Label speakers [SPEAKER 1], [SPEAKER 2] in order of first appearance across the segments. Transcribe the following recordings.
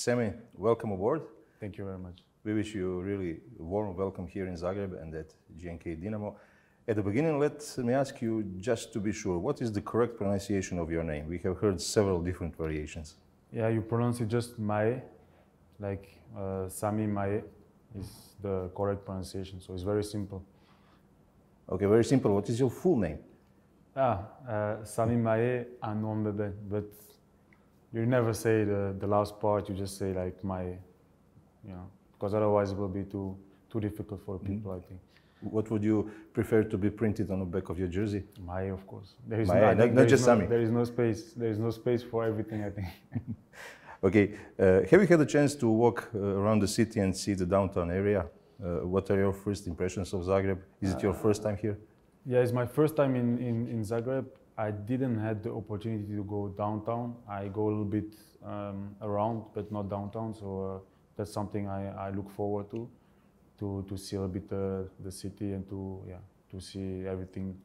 [SPEAKER 1] Samy, welcome aboard.
[SPEAKER 2] Thank you very much.
[SPEAKER 1] We wish you a really warm welcome here in Zagreb and at GNK Dinamo. At the beginning, let me ask you, just to be sure, what is the correct pronunciation of your name? We have heard several different variations.
[SPEAKER 2] Yeah, you pronounce it just Mmaee, like Samy Mmaee is the correct pronunciation, so it's very simple.
[SPEAKER 1] Okay, very simple. What is your full name?
[SPEAKER 2] Samy Mmaee novi, but you never say the last part, you just say like Mmaee, because otherwise it will be too difficult for people, I think.
[SPEAKER 1] What would you prefer to be printed on the back of your jersey?
[SPEAKER 2] Mmaee, of course. There is
[SPEAKER 1] Mmaee, not just Samy.
[SPEAKER 2] There is no space. There is no space for everything, I think.
[SPEAKER 1] Okay, have you had a chance to walk around the city and see the downtown area? What are your first impressions of Zagreb? Is it your first time here?
[SPEAKER 2] Yeah, it's my first time in Zagreb. I didn't have the opportunity to go downtown. I go a little bit around, but not downtown. So that's something I look forward to see a little bit the city and to see everything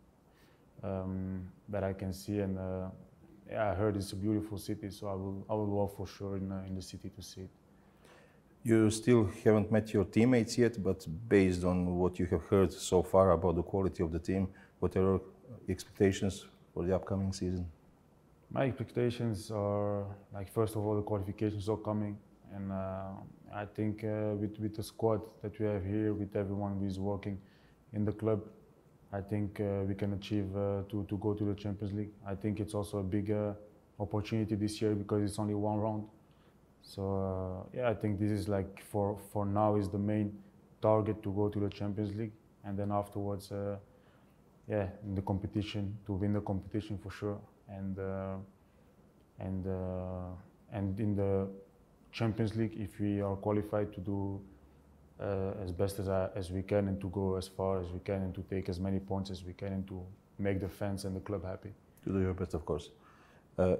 [SPEAKER 2] that I can see. And I heard it's a beautiful city, so I will go for sure in the city to see it.
[SPEAKER 1] You still haven't met your teammates yet, but based on what you have heard so far about the quality of the team, what are your expectations for the upcoming season?
[SPEAKER 2] My expectations are, like, first of all, the qualifications are coming, and I think with the squad that we have here, with everyone who is working in the club, I think we can achieve to go to the Champions League. I think it's also a big opportunity this year because it's only one round. So yeah, I think this is like for now is the main target, to go to the Champions League, and then afterwards, yeah, in the competition, to win the competition for sure, and in the Champions League, if we are qualified, to do as best as we can, and to go as far as we can, and to take as many points as we can, and to make the fans and the club happy.
[SPEAKER 1] To do your best, of course.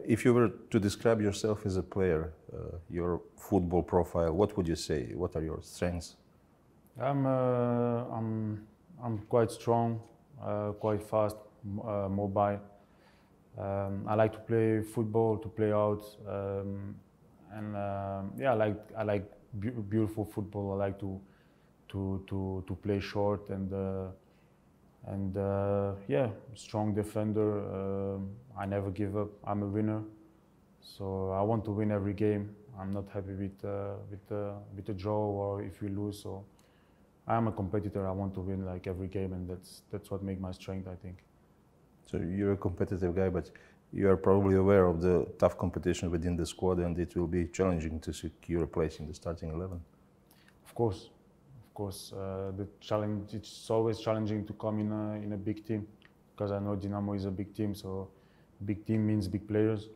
[SPEAKER 1] If you were to describe yourself as a player, your football profile, what would you say? What are your strengths?
[SPEAKER 2] I'm quite strong, quite fast, mobile. I like to play football, to play out, and yeah, I like beautiful football. I like to play short and yeah, strong defender. I never give up. I'm a winner, so I want to win every game. I'm not happy with a draw or if we lose. So I'm a competitor. I want to win like every game, and that's what makes my strength, I think.
[SPEAKER 1] So you're a competitive guy, but you are probably aware of the tough competition within the squad, and it will be challenging to secure a place in the starting 11.
[SPEAKER 2] Of course. The challenge, it's always challenging to come in a big team, because I know Dinamo is a big team, so big team means big players,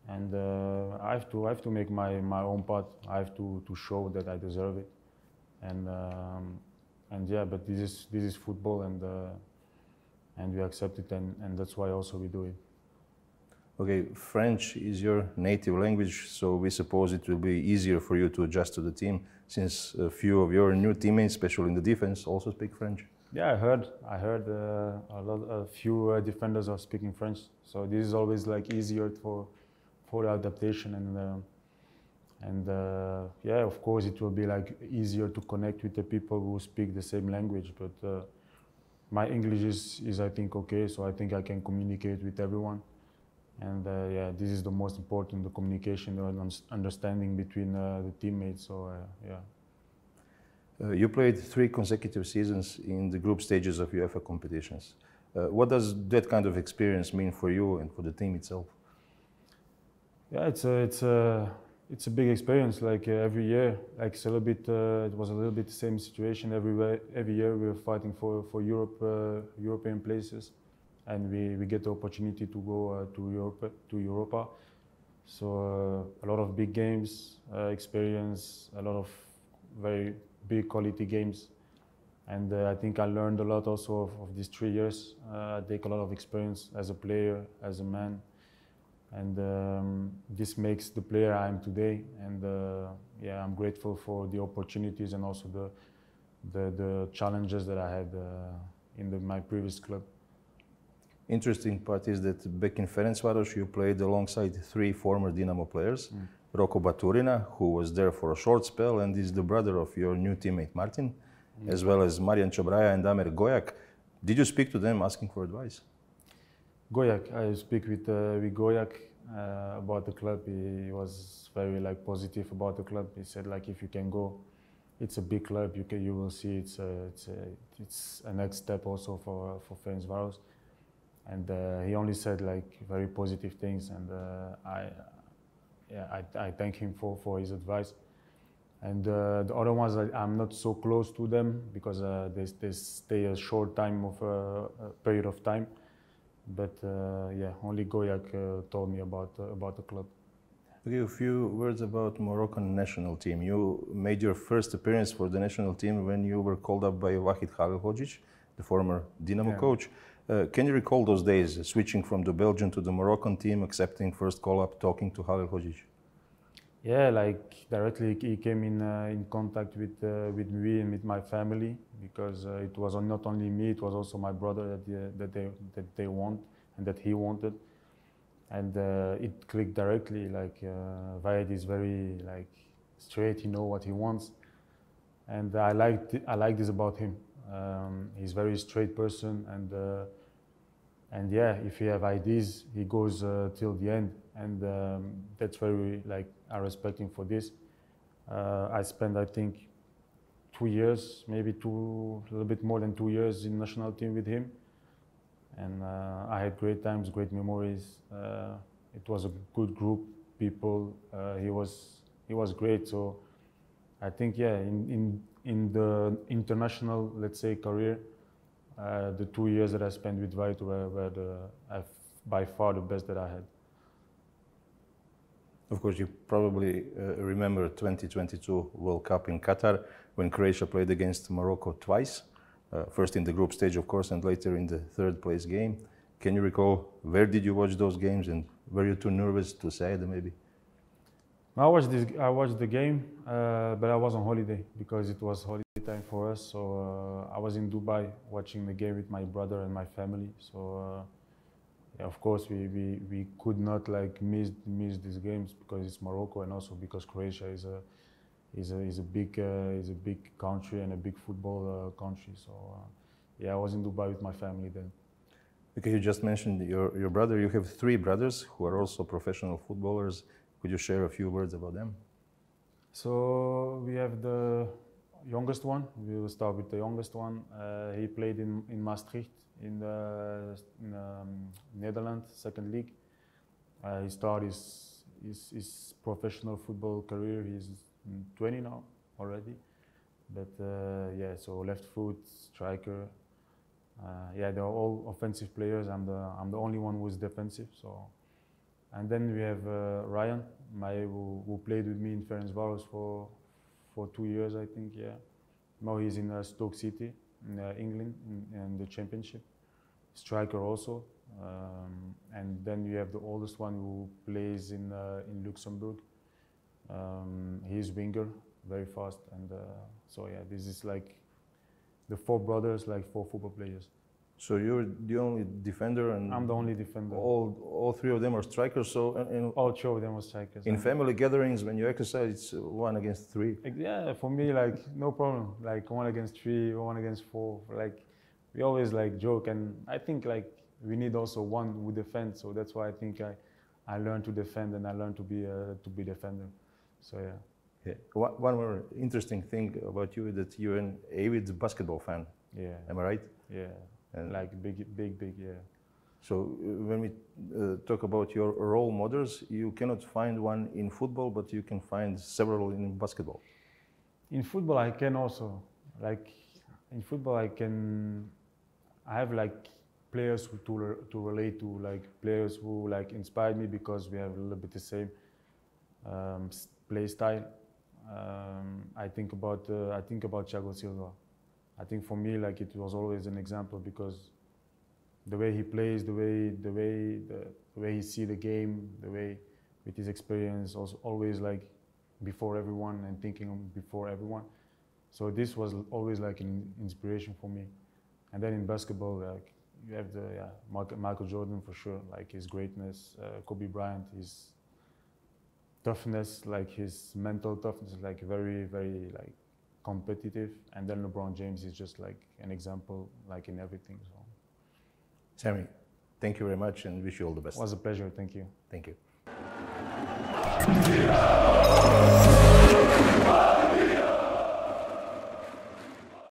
[SPEAKER 2] and I have to make my own part. I have to show that I deserve it, and yeah, but this is football, and we accept it, and that's why also we do it.
[SPEAKER 1] Okay, French is your native language, so we suppose it will be easier for you to adjust to the team, since a few of your new teammates, especially in the defense, also speak French.
[SPEAKER 2] Yeah, I heard a few defenders are speaking French, so this is always like easier for the adaptation, and yeah, of course it will be like easier to connect with the people who speak the same language, but my English is I think okay, so I think I can communicate with everyone. And yeah, this is the most important, the communication, the understanding between the teammates. So yeah.
[SPEAKER 1] You played 3 consecutive seasons in the group stages of UEFA competitions. What does that kind of experience mean for you and for the team itself?
[SPEAKER 2] Yeah, it's a big experience. Like every year, like it's a little bit. It was a little bit the same situation every year. We were fighting for European places. And we get the opportunity to go to Europa. So a lot of big games, experience, a lot of very big quality games. And I think I learned a lot also of these 3 years. I take a lot of experience as a player, as a man. And this makes the player I am today. And yeah, I'm grateful for the opportunities and also the challenges that I had in my previous club.
[SPEAKER 1] Interesting part is that back in Ferencvaros you played alongside three former Dinamo players. Roko Baturina, who was there for a short spell and is the brother of your new teammate Martin, as well as Marijan Čabraja and Damir Gojak. Did you speak to them asking for advice?
[SPEAKER 2] Gojak, I speak with Gojak about the club. He was very positive about the club. He said if you can go, it's a big club. You will see it's a next step also for Ferencvaros. And he only said very positive things, and I thank him for his advice. And the other ones, I'm not so close to them because they stay a short time of a period of time. But only Gojak told me about the club.
[SPEAKER 1] Okay, a few words about Moroccan national team. You made your first appearance for the national team when you were called up by Wahid Halilhodžić, the former Dinamo coach. Can you recall those days, switching from the Belgian to the Moroccan team, accepting first call-up, talking to Halilhodžić?
[SPEAKER 2] Yeah, directly he came in contact with me and with my family, because it was not only me, it was also my brother that they want and that he wanted, and it clicked directly. Wahid is very straight. He knows what he wants, and I like this about him. He's a very straight person, and yeah, if he have ideas, he goes till the end, and that's very I respect him for this. I spent, I think, 2 years, maybe a little bit more than 2 years in national team with him, and I had great times, great memories. It was a good group, people. He was great. So I think, yeah, in the international, let's say, career, the 2 years that I spent with Wahid were by far the best that I had.
[SPEAKER 1] Of course, you probably remember 2022 World Cup in Qatar, when Croatia played against Morocco twice, first in the group stage, of course, and later in the third place game. Can you recall where did you watch those games, and were you too nervous to say it maybe?
[SPEAKER 2] I watched the game, but I was on holiday because it was holiday time for us. So I was in Dubai watching the game with my brother and my family. So yeah, of course we could not miss these games because it's Morocco, and also because Croatia is a big country and a big football country. So yeah, I was in Dubai with my family then.
[SPEAKER 1] Okay, you just mentioned your brother. You have three brothers who are also professional footballers. Could you share a few words about them?
[SPEAKER 2] So we have the youngest one. We will start with the youngest one. He played in Maastricht in Netherlands, second league. He started his professional football career. He's 20 now already. But yeah, so left foot, striker. Yeah, they're all offensive players. I'm the only one who is defensive. So, and then we have Ryan Mmaee, who played with me in Ferencvaros for 2 years, I think. Yeah, now he's in Stoke City in England in the Championship. Striker also, and then you have the oldest one who plays in Luxembourg. He's winger, very fast, and so yeah, this is the four brothers, 4 football players.
[SPEAKER 1] So you're the only defender, and
[SPEAKER 2] I'm the only defender.
[SPEAKER 1] All three of them are strikers. So
[SPEAKER 2] all 3 of them are strikers.
[SPEAKER 1] In family gatherings, when you exercise, it's 1 against 3.
[SPEAKER 2] Yeah, for me, no problem. 1 against 3, 1 against 4. We always joke, and I think we need also one who defends. So that's why I think I learned to defend, and I learned to be defender. So yeah.
[SPEAKER 1] Yeah. One more interesting thing about you is that you're an avid basketball fan.
[SPEAKER 2] Yeah.
[SPEAKER 1] Am I right?
[SPEAKER 2] Yeah. And big, yeah.
[SPEAKER 1] So when we talk about your role models, you cannot find one in football, but you can find several in basketball.
[SPEAKER 2] In football, I can also in football I have players to relate to, players who inspired me because we have a little bit the same play style. I think about Thiago Silva. I think for me, it was always an example because the way he plays, the way he see the game, the way with his experience, also always before everyone and thinking before everyone. So this was always an inspiration for me. And then in basketball, you have the Michael Jordan for sure, like his greatness, Kobe Bryant, his toughness, like his mental toughness, like very, very like competitive. And then LeBron James is just like an example, like in everything. So,
[SPEAKER 1] Samy, thank you very much and wish you all the best.
[SPEAKER 2] It was a pleasure. Thank you.
[SPEAKER 1] Thank you.